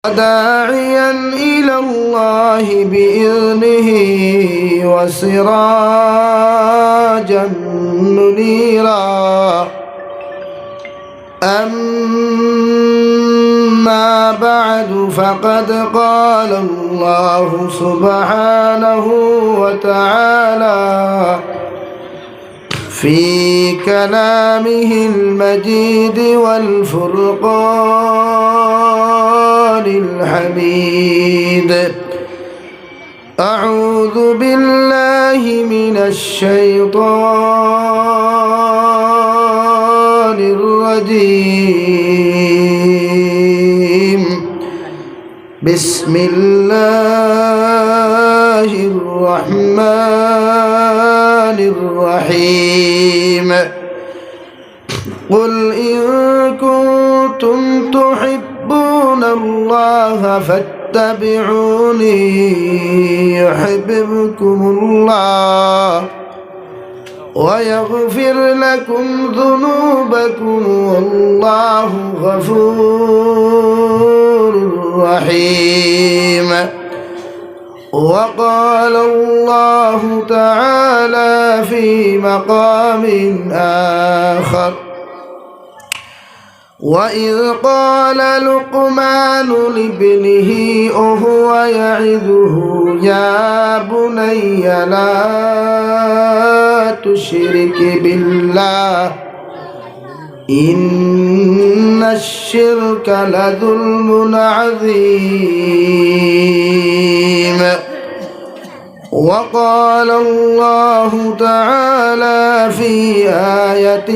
داعيا إلى الله بإذنه وسراجا منيرا أما بعد فقد قال الله سبحانه وتعالى في كلامه المجيد والفرقان الحميد. أعوذ بالله من الشيطان الرجيم. بسم الله الرحمن الرحيم. قل إن كنتم تحبون الله فاتبعوني يحببكم الله ويغفر لكم ذنوبكم والله غفور رحيم. وقال الله تعالى في مقام آخر: وإذ قال لقمان لابنه وهو يعظه يا بني لا تشرك بالله إن الشرك لظلم عظيم. وقال الله تعالى في آية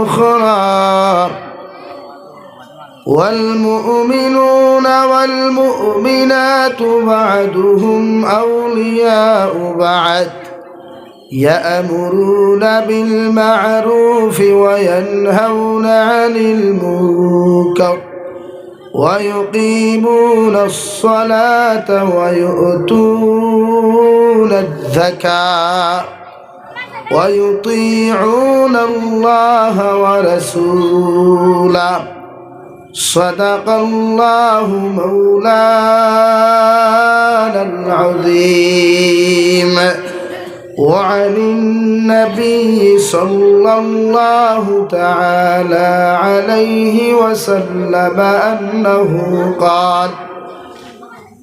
أخرى: والمؤمنون والمؤمنات بعضهم أولياء بعض يأمرون بالمعروف وينهون عن المنكر ويقيمون الصلاة ويؤتون الزكاة ويطيعون الله ورسوله. صدق الله مولانا العظيم. وعن النبي صلى الله تعالى عليه وسلم أنه قال: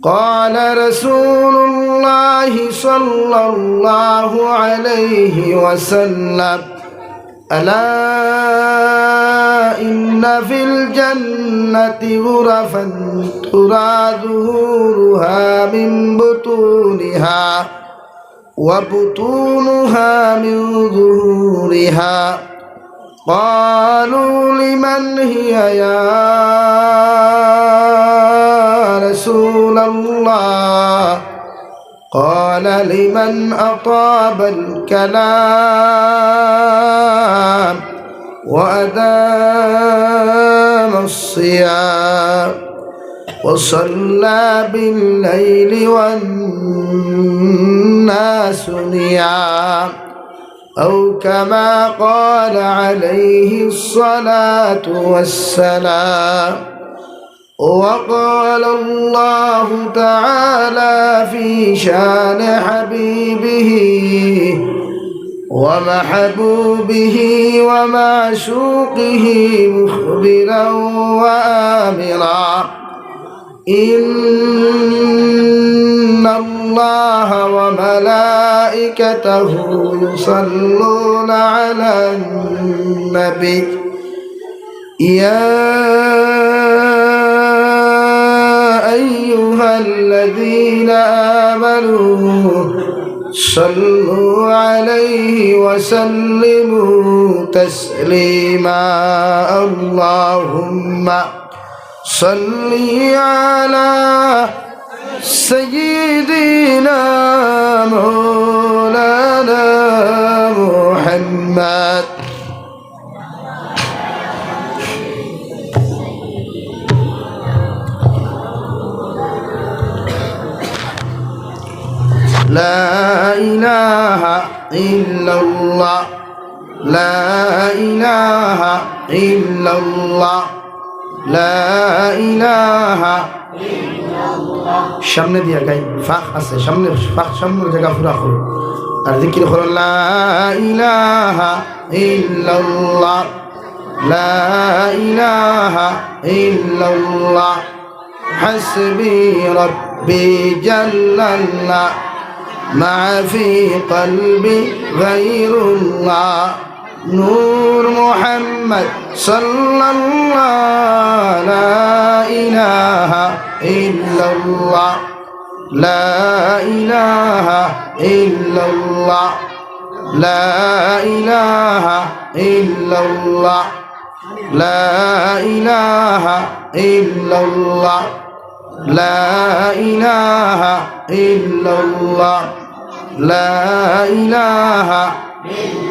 قال رسول الله صلى الله عليه وسلم: ألا إن في الجنة غرفا ترى ظهورها من بطونها وبطونها من ظهورها. قالوا لمن هي يا رسول الله؟ قال لمن أطاب الكلام وأدام الصيام وصلى بالليل والناس نيام، أو كما قال عليه الصلاة والسلام. وقال الله تعالى في شان حبيبه ومحبوبه ومعشوقه مخبرا وآمرا: إن الله وملائكته يصلون على النبي يا أيها الذين آمنوا صلوا عليه وسلموا تسليما. اللهم صل على سيدنا مولانا محمد. لا إله إلا الله لا إله إلا الله লা ইলাহা সামনে দিয়া গাই ফাঁক আছে সামনে ফাঁক সামনের জায়গা পুরা করো আর জিকির করো লা ইলাহা ইল্লাল্লাহ লা ইলাহা ইল্লাল্লাহ হাসবি রব্বি জাল্লাল্লাহ মা ফি কলবি গায়রুল্লাহ নূর মুহাম্মদ সাল্লাল্লাহু লা ইলাহা ইল্লাল্লাহ লা ইলাহা ইল্লাল্লাহ লা ইলাহা ইল্লাল্লাহ লা ইলাহা ইল্লাল্লাহ লা ইলাহা ইল্লাল্লাহ লা ইলাহা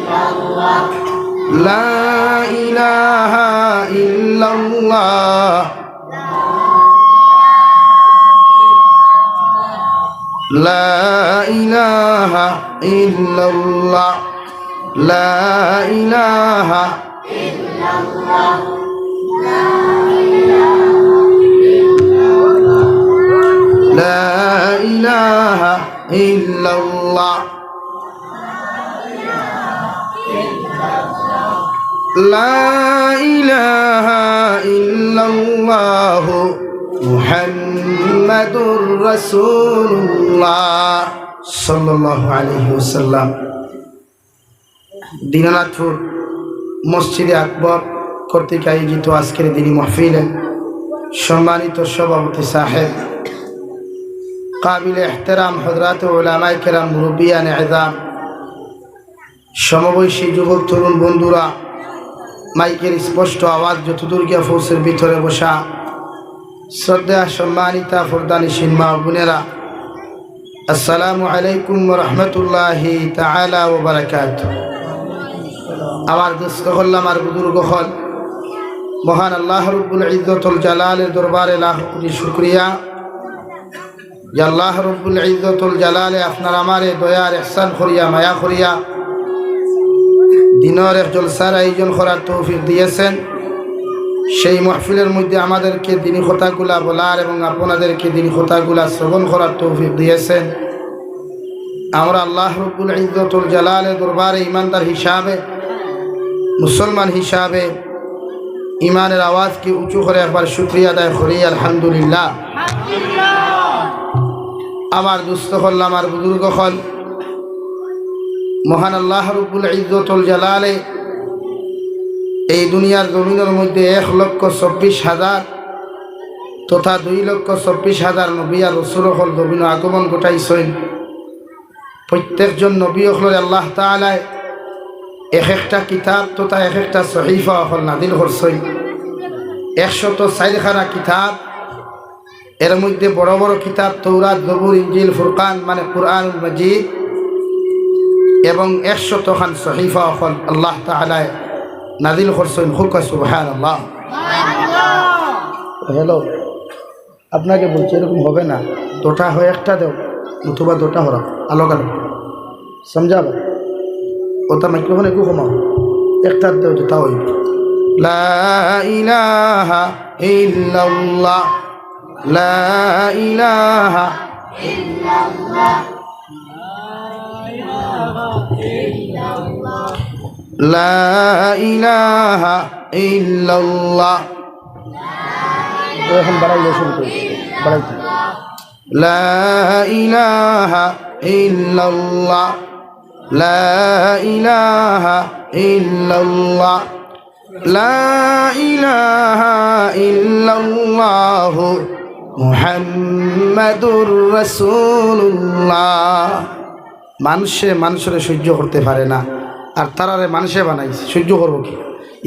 ইল্লাল্লাহ লা ইলাহা ইল্লাল্লাহ লা ইলাহা ইল্লাল্লাহ লা ইলাহা ইল্লাল্লাহ লা ইলাহা ইল্লাল্লাহ লা ইলাহা ইল্লাল্লাহ মুহাম্মাদুর রাসূলুল্লাহ সাল্লাল্লাহু আলাইহি ওয়াসাল্লাম। দীনানাথপুর মসজিদে আকবর কর্তৃক আয়োজিত আজকের দিনী মাহফিলে সম্মানিত সভাপতি সাহেব, কাবিলে এহতেরাম হযরত উলামায়ে কেরাম, মুরব্বিয়ানে ইযাম, সমবয়সী যুবক তরুণ বন্ধুরা, মাইকের স্পষ্ট আওয়াজ যতদূর গিয়া ফৌসের ভিতরে বসা শ্রদ্ধা সম্মানিতা ফরদানিসীন মা বোনেরা, আসসালামু আলাইকুম ওয়া রাহমাতুল্লাহি তাআলা ওয়া বারাকাতুহু। আমার দোস্ত হল, আমার বুজুর্গ হল, মহান আল্লাহ রব্বুল ইজ্জতুল জালালের দরবারে লাখ কোটি শুকরিয়া যে আল্লাহ রব্বুল ইজ্জতুল জালালে আপনার আমারে দয়ার ইহসান করিয়া মায়া করিয়া দিনের এক জলসার আয়োজন করার তৌফিক দিয়েছেন। সেই মাহফিলের মধ্যে আমাদেরকে দিনী কথাগুলা বলার এবং আপনাদেরকে দিনী কথাগুলা শ্রবণ করার তৌফিক দিয়েছেন। আমরা আল্লাহ রব্বুল ইজ্জতুল জালালের দরবারে ইমানদার হিসাবে, মুসলমান হিসাবে ইমানের আওয়াজকে উঁচু করে একবার শুকরিয়া আদায় করি আলহামদুলিল্লাহ। আমার দুস্থ হল, আমার বুজুর্গ হল, মহান আল্লাহ রব্বুল ইজ্জতুল জালালে এই দুনিয়ার জমিনের মধ্যে 1,24,000 তথা 2,24,000 নবী আর রাসূল হল জমিন আগমন ঘটাইছেন। প্রত্যেকজন নবী হল আল্লাহ তাআলা এক একটা কিতাব তথা এক একটা সহিফা হল নাযিল করছেন। 104খানা কিতাব, এর মধ্যে বড় বড় কিতাব তৌরাত, জবুর, ইনজিল, ফুরকান মানে কুরআনুল মাজিদ, এবং 100 খান সহিফা হল আল্লাহ তাআলা নাযিল করছেন। খুকা সুবহানাল্লাহ। হ্যালো, আপনাকে বলছি এরকম হবে না, দুটা হয় একটা দেও নতুবা দুটা হরা আলোক আলো সমঝাবা, ওটা মাইক্রোফোন একটু কমাও, একটা দেও দুটা হইব। লা ইলাহা ইল্লাল্লাহ লা ইলাহা ইল্লাল্লাহ লা ইলাহা ইল্লাল্লাহ। এখন বাড়াইলে শুরু করি, বাড়াইতে লা ইলাহা ইল্লাল্লাহ লা ইলাহা ইল্লাল্লাহ লা ইলাহা ইল্লাল্লাহ মুহাম্মাদুর রাসূলুল্লাহ। মানুষের সহ্য করতে পারে না, আর তারারে মানুষে বানাইছে, সহ্য করবো কি?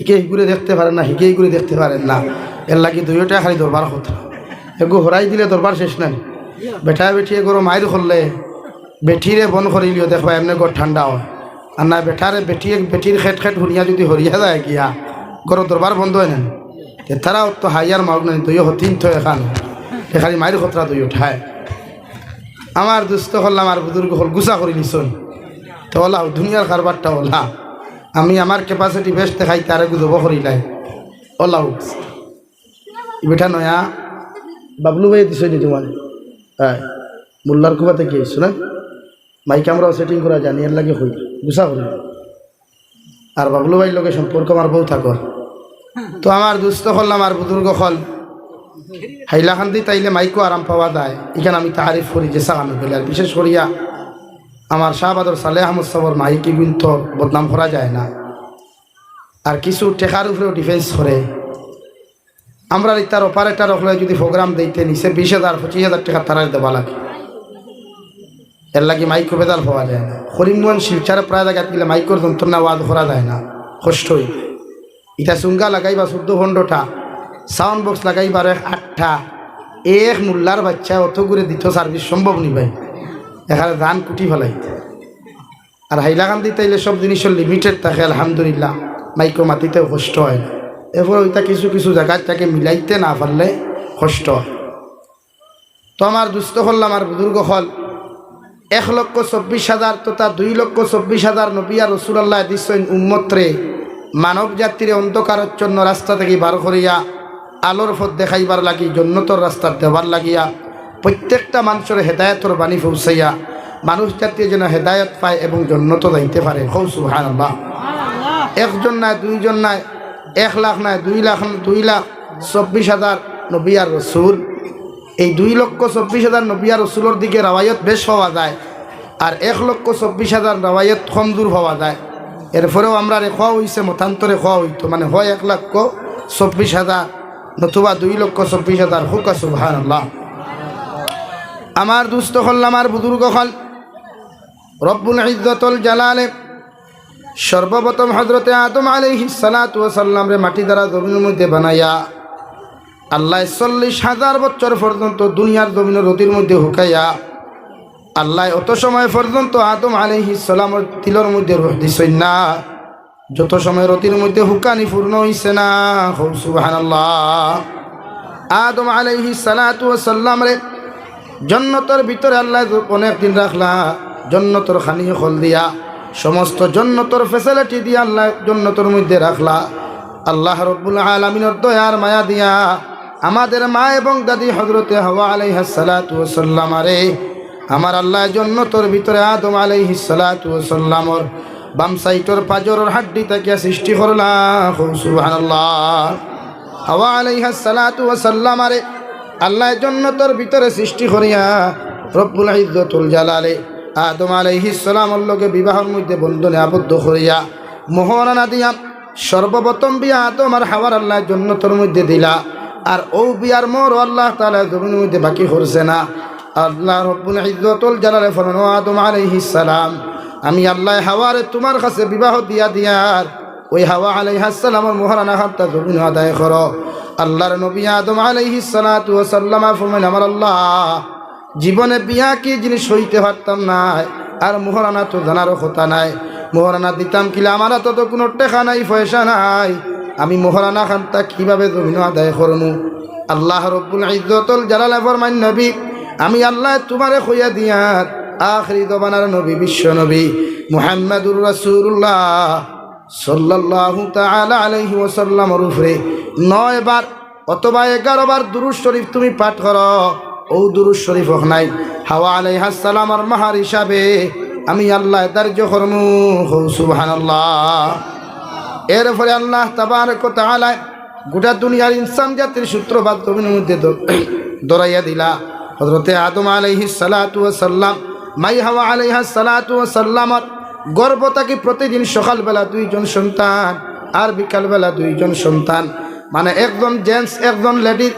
ইকে হিগুড়ে দেখতে পারেন না, হিকে হিগুড়ে দেখতে পারেন না, এর লাগি দুইটা খালি দরবার হতো। এগো হরাই দিলে দরবার শেষ নাই। বেঠা বেঠি এগোর মায়ের করলে বেঠিরে বন করিলিও দেখবা এমনি গড় ঠান্ডা হয়, আর না বেঠারে বেঠির খেট খেট শুনিয়া যদি হরিয়া যায় গিয়া গড় দরবার বন্ধ হয় না। তারাও তো হাইয়ার মাউক নাই, দুইও হতিন তো এখান খালি মায়ের খতরা দুই উঠায়। আমার দুস্থ হল, আমার বুজুর্গ হল গুছা করে নিছন তো ওলা দুনিয়ার কারবারটা ওলা। আমি আমার ক্যাপাসিটি বেশ দেখাই তারে গুজব করিলাই ওলা বেটা নয়া বাবলু ভাই দিছ নি তোমার? হ্যাঁ, মোল্লার কুবাতে কি আইসো না? মাইক আমরাও সেটিং করা জানি, এর লাগে হই গুছা করি। আর বাবলু ভাইয়ের লোকের সম্পর্ক আমার বউ থাকর। তো আমার দুস্থ হল, আমার বুজুর্গ হল, হাইলাকান্দি তাইলে মাইকও আরাম পাওয়া যায়। এখানে আমি তারিফ করি যে সাগানো পেলে। আর বিশেষ করিয়া আমার শাহবাদর সালেহ আহমদ সাবর মাইকি কিন্তু বদনাম করা যায় না। আর কিছু টেকার উপরেও ডিফেন্স করে। আমরা তার অপারেটার হলে যদি প্রোগ্রাম দিতে নিচে 20,000 25,000 টাকা তারা দেওয়া লাগে। এর লাগে মাইকো বেদাল পাওয়া যায় না। করিমগঞ্জ শিলচারে প্রায় জায়গায় গেলে মাইকোর যন্ত্রণা ওয়াজ করা যায় না, কষ্ট হই। এটা চুঙ্গা লাগাইবা 14-15টা, সাউন্ড বক্স লাগাইবার 8টা, এক মোল্লার বাচ্চা অত করে দিত সার্ভিস সম্ভব নি ভাই। এখানে ধান কুটি ফেলাই। আর হাইলাকান্দি তাইলে সব জিনিসের লিমিটেড থাকে আলহামদুলিল্লাহ, মাইকো মাতিতেও কষ্ট হয় না। এরপর ওইটা কিছু কিছু জায়গায় তাকে মিলাইতে না পারলে কষ্ট হয়। তো আমার দুস্থ হল, আমার বুজুর্গ হল, 1,24,000 তথা 2,24,000 নবী আর রাসূলুল্লাহ দিছেন উম্মতরে মানব জাতির অন্ধকারচ্ছন্ন রাস্তা থেকে বার করিয়া আলোর পথ দেখাইবার লাগি, জন্নতর রাস্তা দেবার লাগিয়া, প্রত্যেকটা মানুষের হেদায়েতর বাণী পৌঁছাইয়া মানুষ জাতি যেন হেদায়েত পায় এবং জন্নত যাইতে পারে। কও সুবহানাল্লাহ। একজন নাই, দুইজন নাই, 1 লাখ নাই, 2,24,000 নবী আর রাসূল। এই 2,24,000 নবী আর রাসূলের দিকে রাওয়ায়ত বেশ পাওয়া যায়, আর 1,24,000 রাওয়ায়ত কম দূর পাওয়া যায়। এরপরেও আমরা খোয়া হয়েছে মতান্তরে খোয়া হইতো, মানে হয় 1,24,000 নতুবা 2,24,000। হুকা সুবহানাল্লাহ। আমার দুস্থ হল, আমার বুজুর্গ হল, রব্বুল ইজ্জতুল জালালে সর্বপ্রথম হযরতে আদম আলাইহিস সালাতু ওয়াস সালাম রে মাটি দ্বারা জমিনের মধ্যে বানাইয়া আল্লাহ 40,000 বছর পর্যন্ত দুনিয়ার জমিনের রতির মধ্যে হুকাইয়া আল্লাহ অত সময় পর্যন্ত আদম আলাইহিস সালামের তিলর মধ্যে রূহ দিছেন না, যত সময় রতির মধ্যে হুকানি পূর্ণ হইছে না। সুবহানাল্লাহ। আদম আলাইহিস সালাতু ওয়াস সালাম রে জান্নাতের ভিতরে আল্লাহ অনেক দিন রাখলা, জান্নাতের খানি খোল দিয়া সমস্ত জান্নাতের ফ্যাসিলিটি দিয়া আল্লাহ জান্নাতের মধ্যে রাখলা। আল্লাহ রাব্বুল আলামিনের দয়ার মায়া দিয়া আমাদের মা এবং দাদি হযরতে হাওয়া আলাইহিস সালাতু ওয়াস সালাম রে আমার আল্লাহ জান্নাতের ভিতরে আদম আলাইহিস সালাতু ওয়াস সালামর বাম সাইডের পাজরের হাড্ডি থেকে সৃষ্টি করলা। সুবহানাল্লাহ। হাওয়া আলাইহিস সালাতু ওয়াস সালাম রে আল্লাহ জান্নাতের ভিতরে সৃষ্টি করিয়া রব্বুল ইজ্জতুল জালালে আদম আলাইহিস সালামের লগে বিবাহের মধ্যে বন্ধনে আবদ্ধ করিয়া মোহরানা দিয়া সর্বপ্রথম বিয়া আদম আর হাওয়ার আল্লাহ জান্নাতের মধ্যে দিলা। আর ও বিয়ার মোর আল্লাহ তাআলা জমিনের মধ্যে বাকি করছে না। আল্লাহ রব্বুল ইজ্জতুল জালালে ফরমান, আদম আলাইহিস সালাম, আমি আল্লাহ হাওয়ারে তোমার কাছে বিবাহ দিয়া দিয়ার ওই হাওয়া আলাইহিস সালামের মোহরানা হাতটা জমিন আদায় করো। আল্লাহর নবী আদম আলাইহিস সালাতু ওয়াস সালাম ফরমান, আমার আল্লাহ জীবনে বিয়া কি জিনিস হইতে পারতাম না, আর মোহরানা তো জানারও কথা নাই। মোহরানা দিতাম কিলা, আমার তো কোনো টাকা নাই, পয়সা নাই, আমি মোহরানা খানটা কিভাবে জমিন আদায় করবো? আল্লাহ রব্বুল ইজ্জতুল জালালে ফরমান, নবী আমি আল্লাহ তোমারে কইয়া দিয়ার আখিরি জমানার নবী বিশ্ব নবী মুহাম্মাদুর রাসূলুল্লাহ সাল্লাল্লাহু তাআলা আলাইহি ওয়াসাল্লামের উপরে 9 বার অথবা 11 বার দুরূদ শরীফ তুমি পাঠ করো। ও দুরূদ শরীফ হোক নাই হাওয়া আলাইহিস সালামের মাহার হিসাবে আমি আল্লাহ ধার্য করমু। সুবহানাল্লাহ। এরপরে আল্লাহ তাবারক ওয়া তাআলা গোটা দুনিয়ার ইনসান জাতির সূত্রপাত জমিনের মধ্যে দরাইয়া দিলা। হযরতে আদম আলাইহিস সালাতু ওয়াস সালাম মাই হাওয়া আলাইহিস সালাতু ওয়াস সালামের গর্ভ থেকে প্রতিদিন সকালবেলা 2জন সন্তান আর বিকালবেলা 2জন সন্তান, মানে একজন জেন্টস একজন লেডি,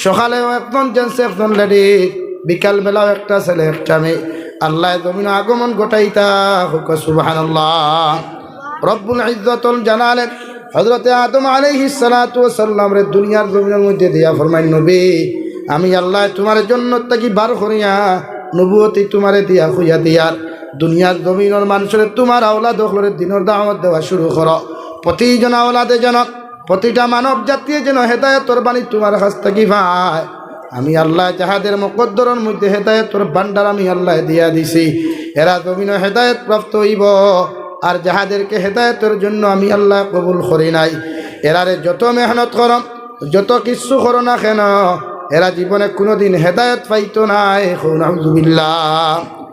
সকালেও একজন জেন্টস একজন লেডি, বিকালবেলাও একটা ছেলে একটা মেয়ে। আল্লাহ জমিনে আগমন ঘটাইতা। সুবহানাল্লাহ। রব্বুল ইজ্জতুল জালালে হযরতে আদম আলাইহিস সালাতু ওয়াস সালাম রে দুনিয়ার জমিনের মধ্যে দিয়া ফরমাইন, নবী আমি আল্লাহ তোমার জান্নাত থেকে বার করিয়া নবুয়তি তোমারে দিয়া হইয়া দিয়ার দুনিয়ার জমিনের মানুষের তোমার আওলাদ হলরে দিনের দাওয়াত দেওয়া শুরু করো। প্রতিজন আওলাদে যেন, প্রতিটা মানব জাতীয় যেন হেদায়েতের বাণী তোমার কাছ থেকে পায়। আমি আল্লাহ যাহাদের মুকদ্দরের মধ্যে হেদায়েতের ভান্ডার আমি আল্লাহ দিয়া দিছি, এরা জমিনে হেদায়েত প্রাপ্ত হইব। আর যাহাদেরকে হেদায়েতের জন্য আমি আল্লাহ কবুল করি নাই, এরারে যত মেহনত করম যত কিছু করো না কেন এরা জীবনে কোনোদিন হেদায়েত পাইতো না। আউযুবিল্লাহ।